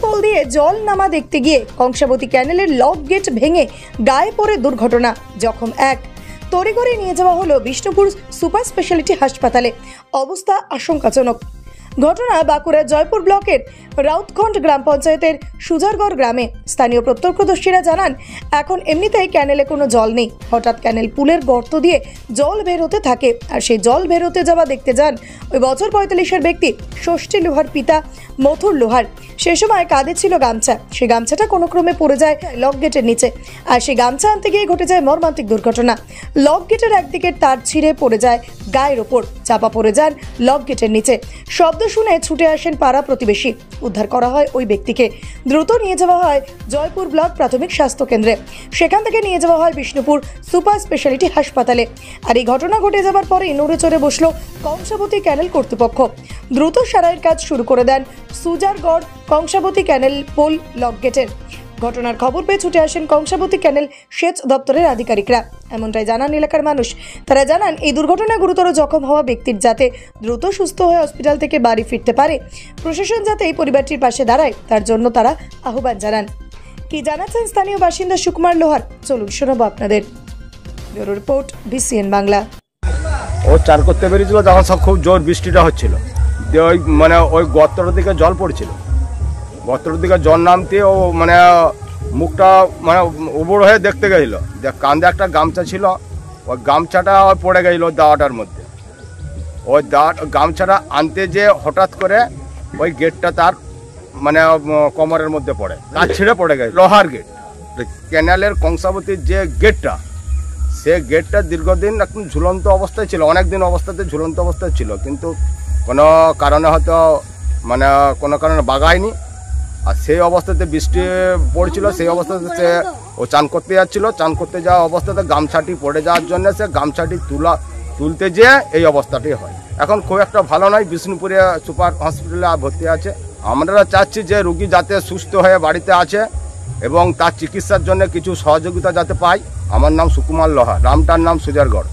Pole দিয়ে জল নামা দেখতে গিয়ে কংসাবতী ক্যানেলের লক গেট ভেঙে গায়ে পড়ে দুর্ঘটনা, জখম এক। তড়িঘড়ি নিয়ে যাওয়া হলো বিষ্ণুপুর সুপার স্পেশালিটি হাসপাতালে, অবস্থা আশঙ্কাজনক। ঘটনা বাঁকুড়ার জয়পুর ব্লকের রাউতখন্ড গ্রাম পঞ্চায়েতের সুজারগড় গ্রামে। স্থানীয় প্রত্যক্ষদর্শীরা জানান, এখন এমনিতেই ক্যানেলে কোনো জল নেই। হঠাৎ ক্যানেল পুলের গর্ত দিয়ে জল বের হতে থাকে, আর সেই জল বের হতে যাওয়া দেখতে যান ওই বছর 45-এর ব্যক্তি ষষ্ঠী লোহার পিতা মথুর লোহার। সে সময় কাঁধে ছিল গামছা, সেই গামছাটা কোনো ক্রমে পড়ে যায় লক গেটের নিচে, আর সেই গামছা আনতে গিয়ে ঘটে যায় মর্মান্তিক দুর্ঘটনা। লক গেটের একদিকের তার ছিঁড়ে পড়ে যায় গায়ের ওপর, চাপা পড়ে যান লক গেটের নিচে। শব্দ শুনে ছুটে আসেন পাড়া প্রতিবেশী, উদ্ধার করা হয় ওই ব্যক্তিকে। দ্রুত নিয়ে যাওয়া হয় জয়পুর ব্লক প্রাথমিক স্বাস্থ্য কেন্দ্রে, সেখান থেকে নিয়ে যাওয়া হয় বিষ্ণুপুর সুপার স্পেশালিটি হাসপাতালে। আর এই ঘটনা ঘটে যাবার পরেই নড়ে চড়ে বসলো কংসাবতী ক্যানেল কর্তৃপক্ষ। দ্রুত সারাইয়ের কাজ শুরু করে দেন সুজারগড় কংসাবতী ক্যানেল পোল লক গেটের। ঘটনার খবর পেয়ে ছুটে আসেন কংসাবতী ক্যানেল সেচ দপ্তরের আধিকারিকরা, এমনটাই জানান এলাকার মানুষ। তারা জানান, এই দুর্ঘটনায় গুরুতর জখম হওয়া ব্যক্তির যাতে দ্রুত সুস্থ হয়ে হসপিটাল থেকে বাড়ি ফিরতে পারে, প্রশাসন যাতে এই পরিবারটির পাশে দাঁড়ায় তার জন্য তারা আহ্বান জানান। কি জানাচ্ছেন স্থানীয় বাসিন্দা সুকুমার লোহার, চলুন শোনাবো আপনাদের। Bureau report, BCN Bangla. ও চান করতে বেরিয়েছিল যখন সব খুব জোর বৃষ্টিটা হচ্ছিল, দিয়ে ওই ওই গর্তটার দিকে জল পড়ছিল। গর্তটার দিকে জল নামতে ও মুখটা উবড় হয়ে দেখতে গেছিল, যে কাঁধে একটা গামছা ছিল, ওই গামছাটা পড়ে গেছিল দাওয়াটার মধ্যে। ওই গামছাটা আনতে যে হঠাৎ করে ওই গেটটা তার কোমরের মধ্যে পড়ে, কাজ ছিঁড়ে পড়ে গেছে। লোহার গেট, ক্যানেলের কংসাবতীর যে গেটটা, সে গেটটা দীর্ঘদিন একদম ঝুলন্ত অবস্থায় ছিল, অনেক দিন অবস্থাতে ঝুলন্ত অবস্থায় ছিল, কিন্তু কোনো কারণে হয়তো কোনো কারণে বাগায়নি। আর সেই অবস্থাতে বৃষ্টি পড়ছিল, সেই অবস্থাতে সে ও চান করতে যাচ্ছিল। চান করতে যাওয়া অবস্থাতে গামছাটি পড়ে যাওয়ার জন্য সে গামছাটি তুলতে যেয়ে এই অবস্থাটি হয়। এখন খুব একটা ভালো নয়, বিষ্ণুপুরে সুপার হসপিটালে ভর্তি আছে। আমরা চাচ্ছি যে রুগী যাতে সুস্থ হয়ে বাড়িতে আছে এবং তার চিকিৎসার জন্য কিছু সহযোগিতা যাতে পাই। আমার নাম সুকুমার লোহার, গ্রামটার নাম সুজারগড়।